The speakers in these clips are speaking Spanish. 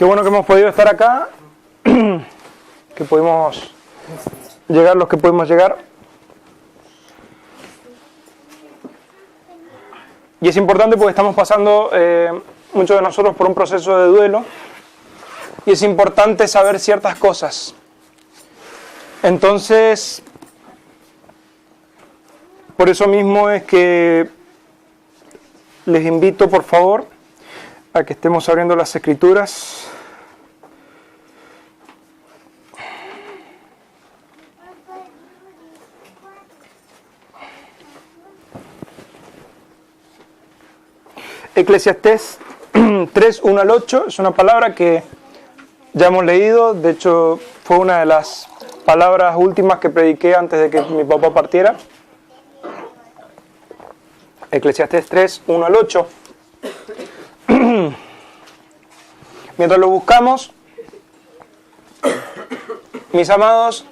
Qué bueno que hemos podido estar acá, que pudimos llegar los que pudimos llegar. Y es importante porque estamos pasando, muchos de nosotros, por un proceso de duelo. Y es importante saber ciertas cosas. Entonces, por eso mismo es que les invito, por favor, a que estemos abriendo las Escrituras. Eclesiastés 3, 1 al 8 es una palabra que ya hemos leído. De hecho, fue una de las palabras últimas que prediqué antes de que mi papá partiera. Eclesiastés 3, 1 al 8. Mientras lo buscamos, mis amados,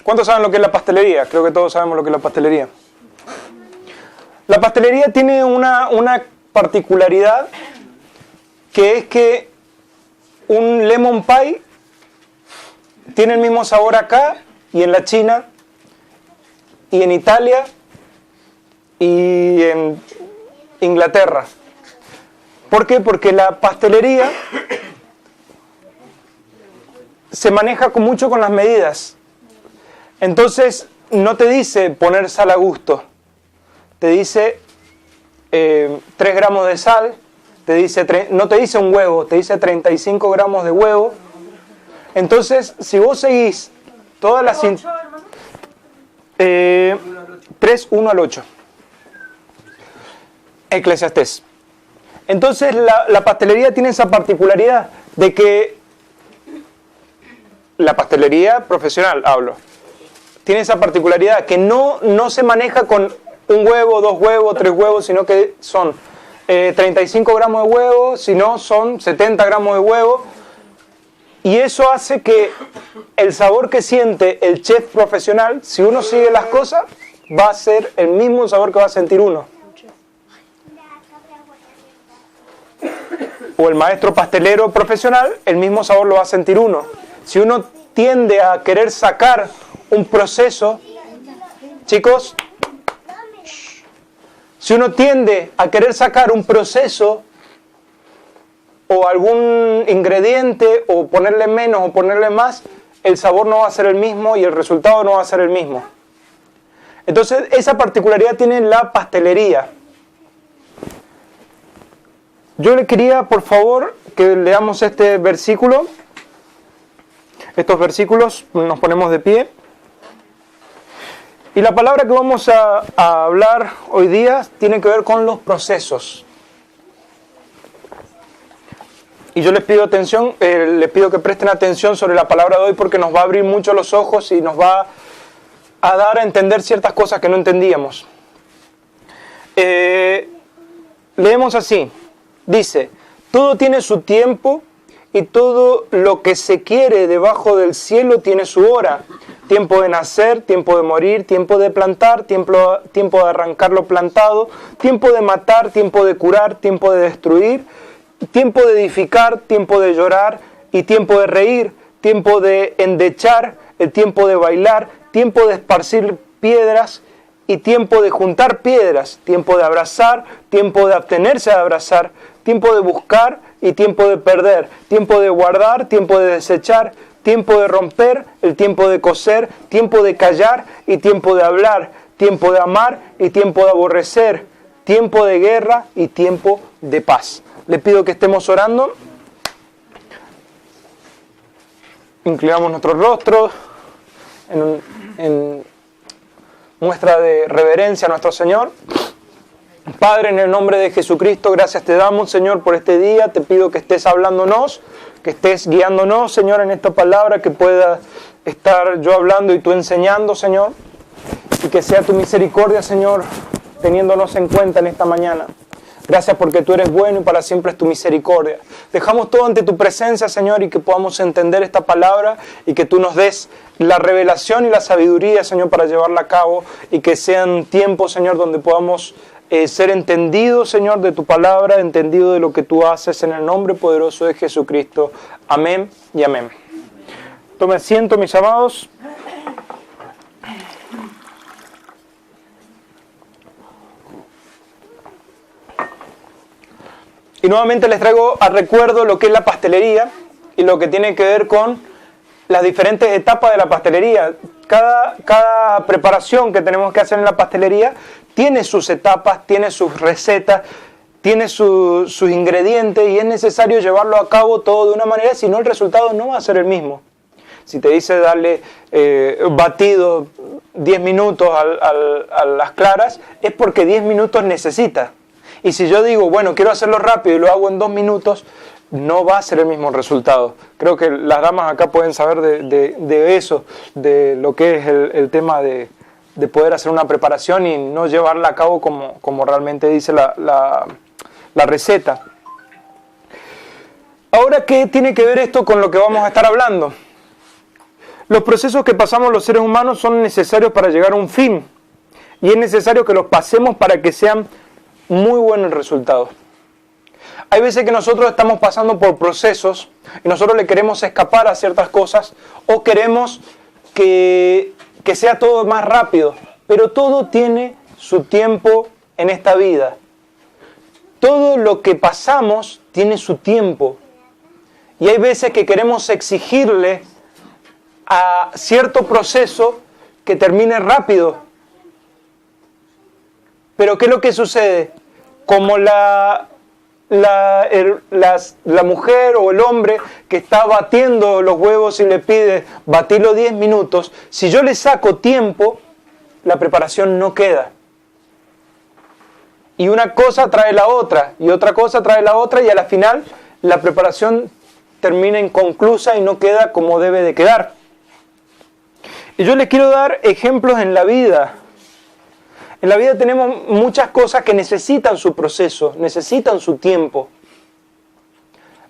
¿cuántos saben lo que es la pastelería? Creo que todos sabemos lo que es la pastelería. La pastelería tiene una particularidad, que es que un lemon pie tiene el mismo sabor acá y en la China y en Italia y en Inglaterra. ¿Por qué? Porque la pastelería se maneja mucho con las medidas. Entonces no te dice poner sal a gusto. Te dice 3 gramos de sal, no te dice un huevo, te dice 35 gramos de huevo. Entonces, si vos seguís todas las... 3, 1 al 8. Eclesiastés. Entonces, la pastelería tiene esa particularidad de que... La pastelería profesional, hablo. Tiene esa particularidad que no se maneja con un huevo, 2 huevos, 3 huevos, sino que son 35 gramos de huevo, si no son 70 gramos de huevo. Y eso hace que el sabor que siente el chef profesional, si uno sigue las cosas, va a ser el mismo sabor que va a sentir uno. O el maestro pastelero profesional, el mismo sabor lo va a sentir uno. Si uno tiende a querer sacar un proceso, chicos, si uno tiende a querer sacar un proceso o algún ingrediente o ponerle menos o ponerle más, el sabor no va a ser el mismo y el resultado no va a ser el mismo. Entonces, esa particularidad tiene la pastelería. Yo le quería, por favor, que leamos este versículo. Estos versículos, nos ponemos de pie. Y la palabra que vamos a hablar hoy día tiene que ver con los procesos. Y yo les pido atención, les pido que presten atención sobre la palabra de hoy porque nos va a abrir mucho los ojos y nos va a dar a entender ciertas cosas que no entendíamos. Leemos así, dice, todo tiene su tiempo y todo lo que se quiere debajo del cielo tiene su hora. Tiempo de nacer, tiempo de morir, tiempo de plantar, tiempo de arrancar lo plantado, tiempo de matar, tiempo de curar, tiempo de destruir, tiempo de edificar, tiempo de llorar y tiempo de reír, tiempo de endechar, el tiempo de bailar, tiempo de esparcir piedras y tiempo de juntar piedras, tiempo de abrazar, tiempo de abstenerse de abrazar, tiempo de buscar y tiempo de perder, tiempo de guardar, tiempo de desechar, tiempo de romper, el tiempo de coser, tiempo de callar y tiempo de hablar, tiempo de amar y tiempo de aborrecer, tiempo de guerra y tiempo de paz. Le pido que estemos orando. Inclinamos nuestros rostros en muestra de reverencia a nuestro Señor. Padre, en el nombre de Jesucristo, gracias te damos, Señor, por este día. Te pido que estés hablándonos, que estés guiándonos, Señor, en esta palabra, que pueda estar yo hablando y tú enseñando, Señor. Y que sea tu misericordia, Señor, teniéndonos en cuenta en esta mañana. Gracias porque tú eres bueno y para siempre es tu misericordia. Dejamos todo ante tu presencia, Señor, y que podamos entender esta palabra y que tú nos des la revelación y la sabiduría, Señor, para llevarla a cabo y que sean tiempos, Señor, donde podamos ser entendido, Señor, de tu palabra, entendido de lo que tú haces en el nombre poderoso de Jesucristo. Amén y amén. Tome asiento, mis amados. Y nuevamente les traigo a recuerdo lo que es la pastelería y lo que tiene que ver con las diferentes etapas de la pastelería. Cada preparación que tenemos que hacer en la pastelería tiene sus etapas, tiene sus recetas, tiene sus ingredientes y es necesario llevarlo a cabo todo de una manera, si no el resultado no va a ser el mismo. Si te dice darle batido 10 minutos a las claras, es porque 10 minutos necesita. Y si yo digo, bueno, quiero hacerlo rápido y lo hago en 2 minutos, no va a ser el mismo resultado. Creo que las damas acá pueden saber de eso, de lo que es el tema de poder hacer una preparación y no llevarla a cabo como realmente dice la receta. Ahora, ¿qué tiene que ver esto con lo que vamos a estar hablando? Los procesos que pasamos los seres humanos son necesarios para llegar a un fin. Y es necesario que los pasemos para que sean muy buenos resultados. Hay veces que nosotros estamos pasando por procesos y nosotros le queremos escapar a ciertas cosas o queremos que sea todo más rápido, pero todo tiene su tiempo en esta vida. Todo lo que pasamos tiene su tiempo y hay veces que queremos exigirle a cierto proceso que termine rápido. Pero ¿qué es lo que sucede? Como la mujer o el hombre que está batiendo los huevos y le pide batirlo 10 minutos, si yo le saco tiempo, la preparación no queda. Y una cosa trae la otra, y otra cosa trae la otra, y a la final la preparación termina inconclusa y no queda como debe de quedar. Y yo les quiero dar ejemplos en la vida. En la vida tenemos muchas cosas que necesitan su proceso, necesitan su tiempo.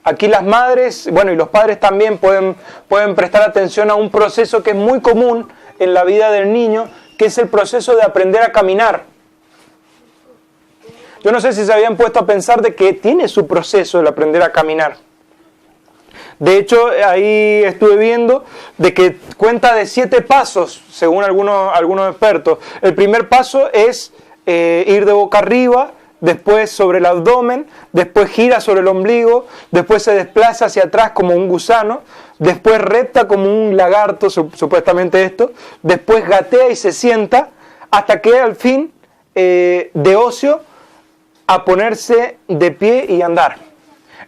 Aquí las madres, bueno, y los padres también pueden prestar atención a un proceso que es muy común en la vida del niño, que es el proceso de aprender a caminar. Yo no sé si se habían puesto a pensar de que tiene su proceso el aprender a caminar. De hecho, ahí estuve viendo de que cuenta de 7 pasos, según algunos expertos. El primer paso es ir de boca arriba, después sobre el abdomen, después gira sobre el ombligo, después se desplaza hacia atrás como un gusano, después recta como un lagarto, supuestamente esto, después gatea y se sienta, hasta que al fin, de ocio, a ponerse de pie y andar.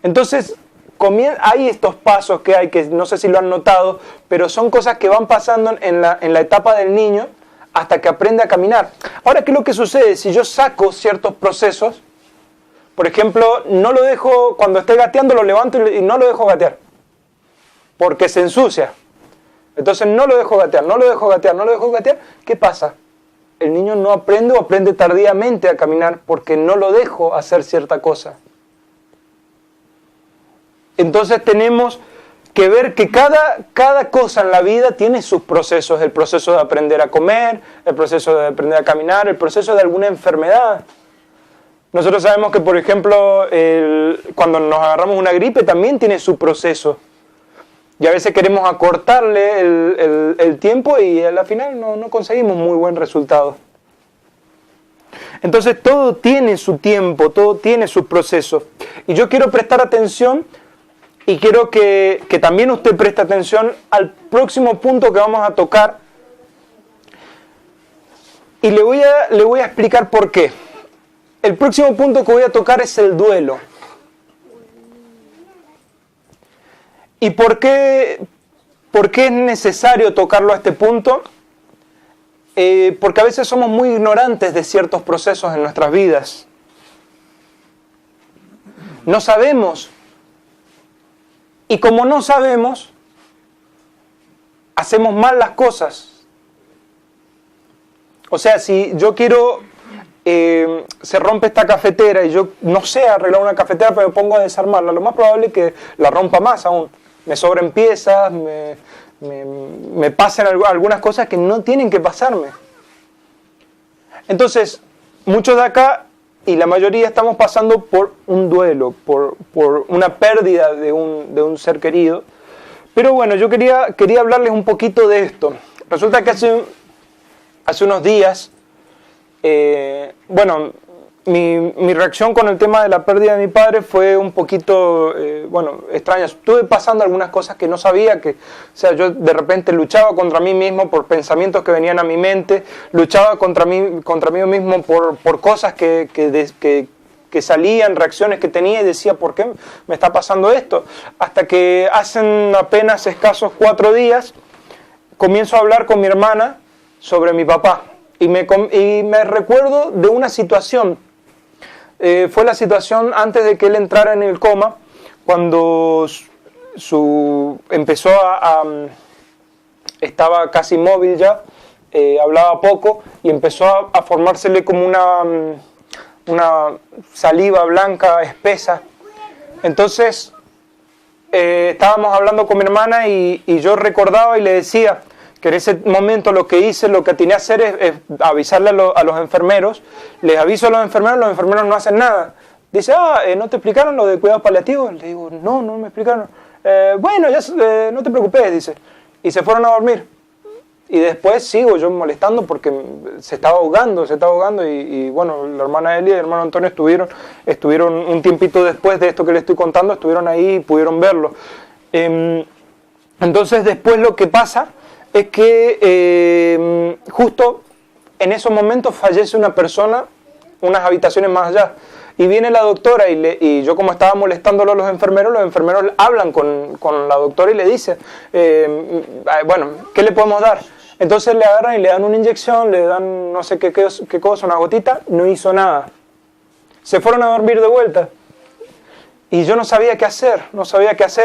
Entonces, hay estos pasos que hay, que no sé si lo han notado, pero son cosas que van pasando en la etapa del niño hasta que aprende a caminar. Ahora, ¿qué es lo que sucede? Si yo saco ciertos procesos, por ejemplo, no lo dejo, cuando esté gateando lo levanto y no lo dejo gatear, porque se ensucia. Entonces no lo dejo gatear, ¿qué pasa? El niño no aprende o aprende tardíamente a caminar porque no lo dejo hacer cierta cosa. Entonces tenemos que ver que cada cosa en la vida tiene sus procesos. El proceso de aprender a comer, el proceso de aprender a caminar, el proceso de alguna enfermedad. Nosotros sabemos que, por ejemplo, cuando nos agarramos una gripe también tiene su proceso. Y a veces queremos acortarle el tiempo y al final no conseguimos muy buen resultado. Entonces todo tiene su tiempo, todo tiene su proceso. Y yo quiero prestar atención y quiero que también usted preste atención al próximo punto que vamos a tocar. Y le voy a explicar por qué. El próximo punto que voy a tocar es el duelo. ¿Y por qué es necesario tocarlo a este punto? Porque a veces somos muy ignorantes de ciertos procesos en nuestras vidas. No sabemos. Y como no sabemos, hacemos mal las cosas. O sea, si yo quiero, se rompe esta cafetera y yo no sé arreglar una cafetera, pero me pongo a desarmarla, lo más probable es que la rompa más aún. Me sobren piezas, me pasen algunas cosas que no tienen que pasarme. Entonces, muchos de acá y la mayoría estamos pasando por un duelo, por una pérdida de un ser querido. Pero bueno, yo quería hablarles un poquito de esto. Resulta que hace unos días, mi reacción con el tema de la pérdida de mi padre fue un poquito, extraña. Estuve pasando algunas cosas que no sabía, yo de repente luchaba contra mí mismo por pensamientos que venían a mi mente, luchaba contra mí mismo por cosas que salían, reacciones que tenía y decía, ¿por qué me está pasando esto? Hasta que hace apenas escasos 4 días comienzo a hablar con mi hermana sobre mi papá y me recuerdo de una situación. Fue la situación antes de que él entrara en el coma, cuando empezó estaba casi móvil ya, hablaba poco y empezó a formársele como una saliva blanca espesa. Entonces estábamos hablando con mi hermana y yo recordaba y le decía que en ese momento lo que atiné a hacer es avisarle a los enfermeros. Les aviso a los enfermeros no hacen nada. Dice, ¿no te explicaron lo de cuidados paliativos? Le digo, no me explicaron. No te preocupes, dice. Y se fueron a dormir. Y después sigo yo molestando porque se estaba ahogando y bueno, la hermana Elia y el hermano Antonio estuvieron un tiempito después de esto que les estoy contando, estuvieron ahí y pudieron verlo. Entonces después lo que pasa es que justo en esos momentos fallece una persona unas habitaciones más allá. Y viene la doctora y yo como estaba molestándolo a los enfermeros hablan con la doctora y le dicen, ¿qué le podemos dar? Entonces le agarran y le dan una inyección, le dan no sé qué cosa, una gotita, no hizo nada. Se fueron a dormir de vuelta. Y yo no sabía qué hacer,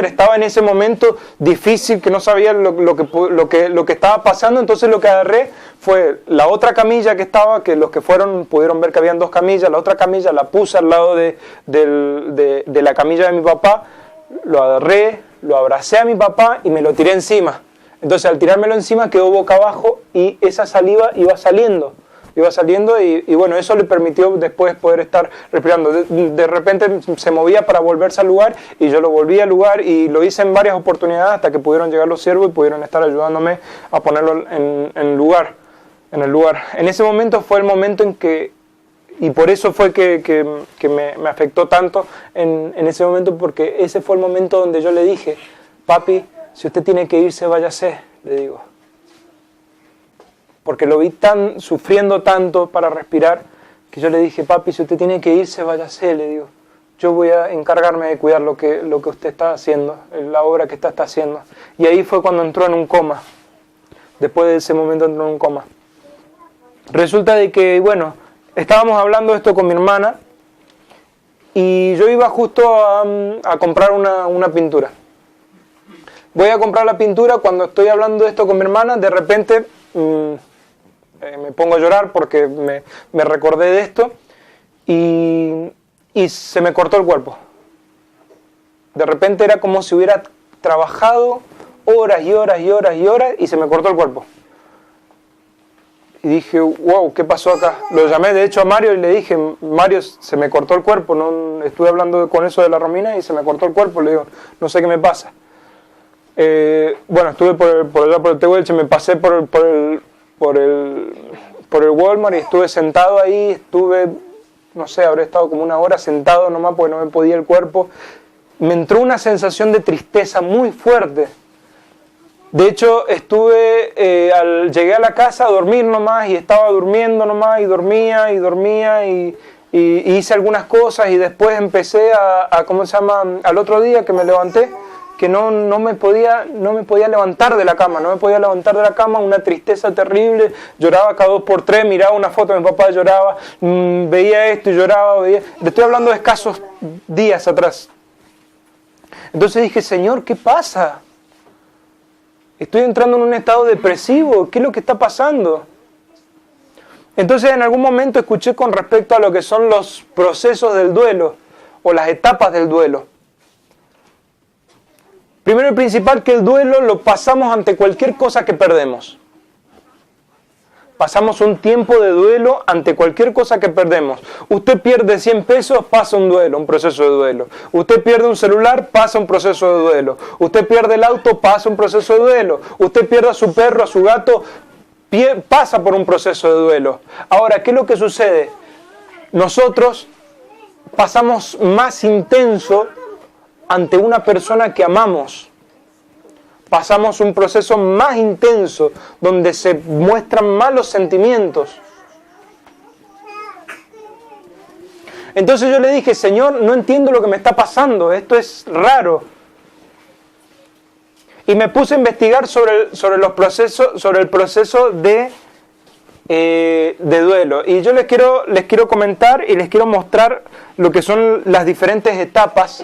estaba en ese momento difícil que no sabía lo que estaba pasando, entonces lo que agarré fue la otra camilla que estaba, que los que fueron pudieron ver que habían 2 camillas, la otra camilla la puse al lado de la camilla de mi papá, lo agarré, lo abracé a mi papá y me lo tiré encima. Entonces al tirármelo encima quedó boca abajo y esa saliva iba saliendo y bueno, eso le permitió después poder estar respirando. De repente se movía para volverse al lugar y yo lo volví al lugar y lo hice en varias oportunidades hasta que pudieron llegar los siervos y pudieron estar ayudándome a ponerlo en el lugar. En ese momento fue el momento en que, y por eso fue que me afectó tanto en ese momento, porque ese fue el momento donde yo le dije, papi, si usted tiene que irse, váyase, le digo. Porque lo vi sufriendo tanto para respirar, que yo le dije, papi, si usted tiene que irse, váyase, le digo. Yo voy a encargarme de cuidar lo que usted está haciendo, la obra que está haciendo. Y ahí fue cuando entró en un coma. Después de ese momento entró en un coma. Resulta de que, bueno, estábamos hablando de esto con mi hermana y yo iba justo a comprar una pintura. Voy a comprar la pintura, cuando estoy hablando de esto con mi hermana, de repente me pongo a llorar porque me recordé de esto y se me cortó el cuerpo. De repente era como si hubiera trabajado horas y se me cortó el cuerpo. Y dije, wow, ¿qué pasó acá? Lo llamé de hecho a Mario y le dije, Mario, se me cortó el cuerpo, no estuve hablando con eso de la Romina y se me cortó el cuerpo, le digo, no sé qué me pasa. Estuve por allá por el Tehuelche, me pasé por el Walmart y estuve sentado ahí, no sé, habré estado como 1 hora sentado nomás porque no me podía el cuerpo. Me entró una sensación de tristeza muy fuerte. De hecho, llegué a la casa a dormir nomás y estaba durmiendo nomás y dormía y hice algunas cosas y después empecé al otro día que me levanté, que no me podía levantar de la cama, una tristeza terrible, lloraba cada 2 por 3, miraba una foto de mi papá, lloraba, veía esto y lloraba, le estoy hablando de escasos días atrás. Entonces dije, Señor, ¿qué pasa? Estoy entrando en un estado depresivo, ¿qué es lo que está pasando? Entonces en algún momento escuché con respecto a lo que son los procesos del duelo o las etapas del duelo. Primero y principal, que el duelo lo pasamos ante cualquier cosa que perdemos. Pasamos un tiempo de duelo ante cualquier cosa que perdemos. Usted pierde 100 pesos, pasa un duelo, un proceso de duelo. Usted pierde un celular, pasa un proceso de duelo. Usted pierde el auto, pasa un proceso de duelo. Usted pierde a su perro, a su gato, pasa por un proceso de duelo. Ahora, ¿qué es lo que sucede? Nosotros pasamos más intenso ante una persona que amamos. Pasamos un proceso más intenso donde se muestran más los sentimientos. Entonces yo le dije, Señor, no entiendo lo que me está pasando, esto es raro. Y me puse a investigar sobre el proceso de duelo. Y yo les quiero comentar y les quiero mostrar lo que son las diferentes etapas.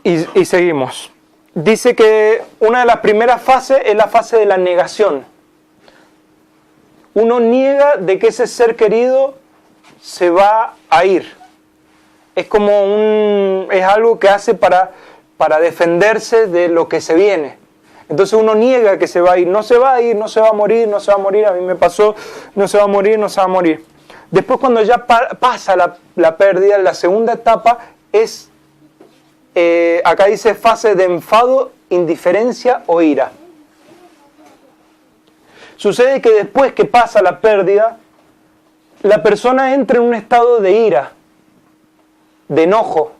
Y seguimos. Dice que una de las primeras fases es la fase de la negación. Uno niega de que ese ser querido se va a ir. Es algo que hace para defenderse de lo que se viene. Entonces uno niega que se va a ir. No se va a ir, no se va a morir, no se va a morir. A mí me pasó, no se va a morir, no se va a morir. Después cuando ya pasa la pérdida, la segunda etapa es... acá dice fase de enfado, indiferencia o ira. Sucede que después que pasa la pérdida, la persona entra en un estado de ira, de enojo,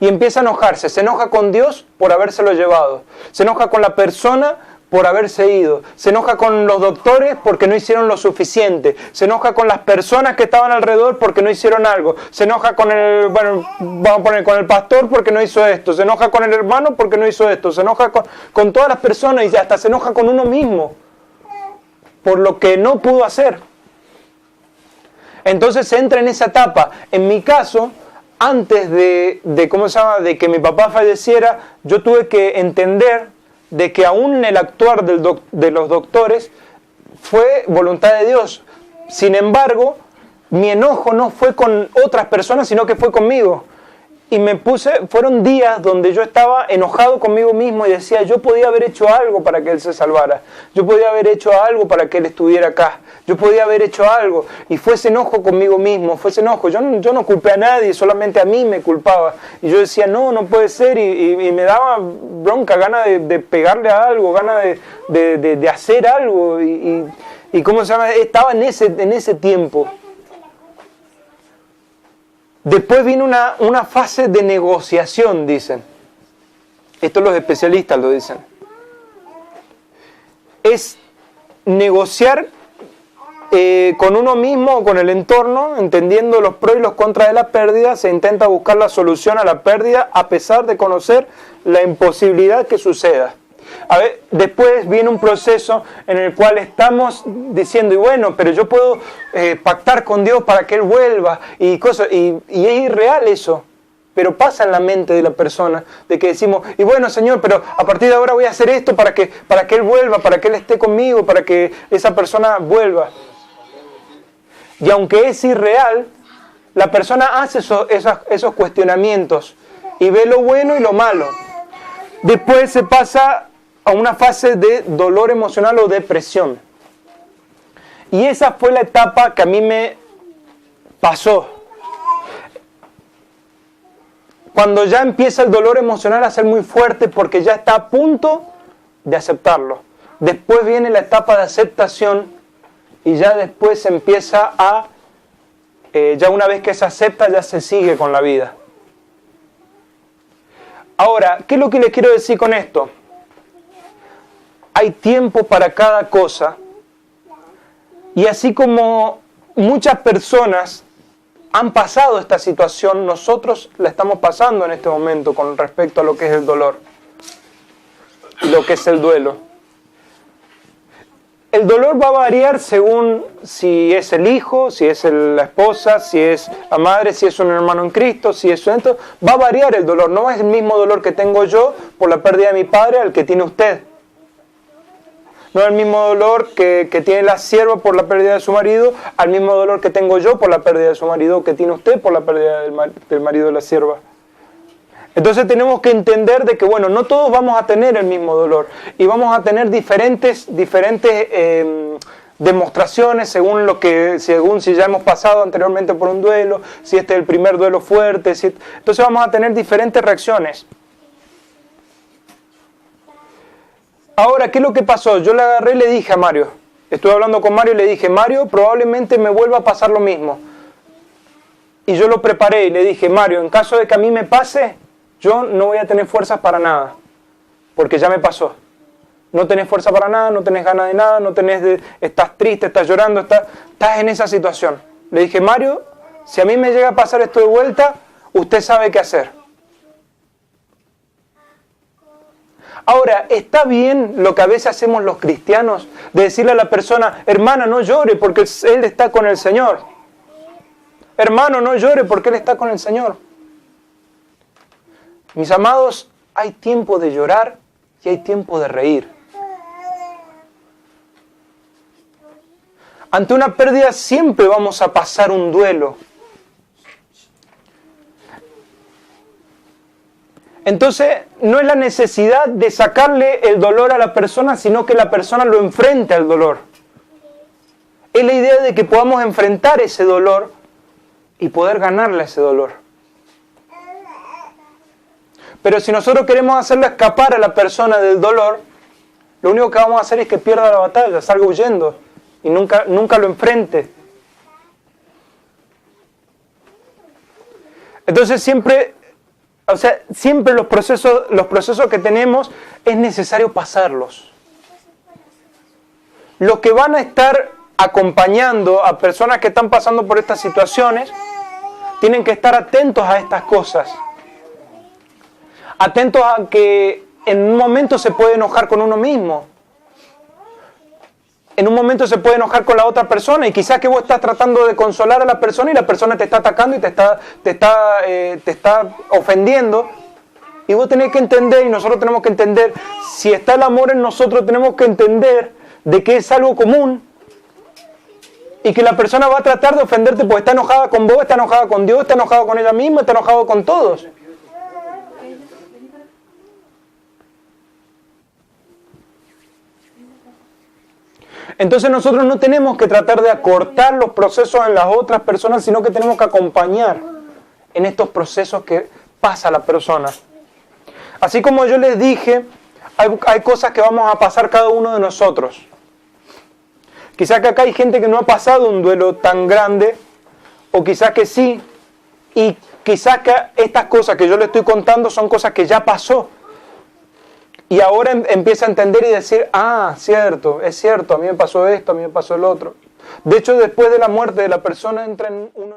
y empieza a enojarse. Se enoja con Dios por habérselo llevado. Se enoja con la persona por haberse ido. Se enoja con los doctores porque no hicieron lo suficiente. Se enoja con las personas que estaban alrededor porque no hicieron algo. Se enoja con con el pastor porque no hizo esto. Se enoja con el hermano porque no hizo esto. Se enoja con todas las personas y hasta se enoja con uno mismo por lo que no pudo hacer. Entonces se entra en esa etapa. En mi caso, antes de que mi papá falleciera, yo tuve que entender de que aún en el actuar de los doctores fue voluntad de Dios. Sin embargo, mi enojo no fue con otras personas, sino que fue conmigo. Y fueron días donde yo estaba enojado conmigo mismo y decía, yo podía haber hecho algo para que él se salvara. Yo podía haber hecho algo para que él estuviera acá. Yo podía haber hecho algo. Y fue ese enojo conmigo mismo, fue ese enojo. Yo no culpé a nadie, solamente a mí me culpaba. Y yo decía, no puede ser. Y me daba bronca, ganas de pegarle a algo, ganas de hacer algo. Y ¿cómo se llama? Estaba en ese tiempo. Después vino una fase de negociación, dicen. Esto los especialistas lo dicen. Es negociar con uno mismo o con el entorno, entendiendo los pros y los contras de la pérdida. Se intenta buscar la solución a la pérdida a pesar de conocer la imposibilidad que suceda. Después viene un proceso en el cual estamos diciendo, y bueno, pero yo puedo pactar con Dios para que Él vuelva y cosas, y es irreal eso, pero pasa en la mente de la persona, de que decimos, y bueno Señor, pero a partir de ahora voy a hacer esto para que Él vuelva, para que Él esté conmigo, para que esa persona vuelva. Y aunque es irreal, la persona hace esos cuestionamientos y ve lo bueno y lo malo. Después se pasa a una fase de dolor emocional o depresión. Y esa fue la etapa que a mí me pasó. Cuando ya empieza el dolor emocional a ser muy fuerte porque ya está a punto de aceptarlo. Después viene la etapa de aceptación y ya después se empieza ya una vez que se acepta ya se sigue con la vida. Ahora, ¿qué es lo que les quiero decir con esto? Hay tiempo para cada cosa y así como muchas personas han pasado esta situación, nosotros la estamos pasando en este momento con respecto a lo que es el dolor y lo que es el duelo. El dolor va a variar según si es el hijo, si es la esposa, si es la madre, si es un hermano en Cristo, si es esto. Va a variar el dolor. No es el mismo dolor que tengo yo por la pérdida de mi padre al que tiene usted. No es el mismo dolor que tiene la sierva por la pérdida de su marido, al mismo dolor que tengo yo por la pérdida de su marido, que tiene usted por la pérdida del marido de la sierva. Entonces tenemos que entender de que, bueno, no todos vamos a tener el mismo dolor y vamos a tener diferentes demostraciones según si ya hemos pasado anteriormente por un duelo, si este es el primer duelo fuerte, entonces vamos a tener diferentes reacciones. Ahora, ¿qué es lo que pasó? Yo le agarré y le dije a Mario, estuve hablando con Mario y le dije, Mario, probablemente me vuelva a pasar lo mismo. Y yo lo preparé y le dije, Mario, en caso de que a mí me pase, yo no voy a tener fuerzas para nada, porque ya me pasó. No tenés fuerza para nada, no tenés ganas de nada, estás triste, estás llorando, estás en esa situación. Le dije, Mario, si a mí me llega a pasar esto de vuelta, usted sabe qué hacer. Ahora, ¿está bien lo que a veces hacemos los cristianos? De decirle a la persona, hermana, no llore porque Él está con el Señor. Hermano, no llore porque Él está con el Señor. Mis amados, hay tiempo de llorar y hay tiempo de reír. Ante una pérdida siempre vamos a pasar un duelo. Entonces, no es la necesidad de sacarle el dolor a la persona, sino que la persona lo enfrente al dolor. Es la idea de que podamos enfrentar ese dolor y poder ganarle a ese dolor. Pero si nosotros queremos hacerle escapar a la persona del dolor, lo único que vamos a hacer es que pierda la batalla, salga huyendo y nunca lo enfrente. Entonces siempre los procesos que tenemos es necesario pasarlos. Los que van a estar acompañando a personas que están pasando por estas situaciones tienen que estar atentos a estas cosas. Atentos a que en un momento se puede enojar con uno mismo. En un momento se puede enojar con la otra persona y quizás que vos estás tratando de consolar a la persona y la persona te está atacando y te está ofendiendo. Y vos tenés que entender, y nosotros tenemos que entender, si está el amor en nosotros, tenemos que entender de que es algo común y que la persona va a tratar de ofenderte porque está enojada con vos, está enojada con Dios, está enojada con ella misma, está enojada con todos. Entonces nosotros no tenemos que tratar de acortar los procesos en las otras personas, sino que tenemos que acompañar en estos procesos que pasa la persona. Así como yo les dije, hay cosas que vamos a pasar cada uno de nosotros. Quizás que acá hay gente que no ha pasado un duelo tan grande, o quizás que sí, y quizás que estas cosas que yo les estoy contando son cosas que ya pasó. Y ahora empieza a entender y decir, cierto, es cierto, a mí me pasó esto, a mí me pasó el otro. De hecho, después de la muerte de la persona entra en uno...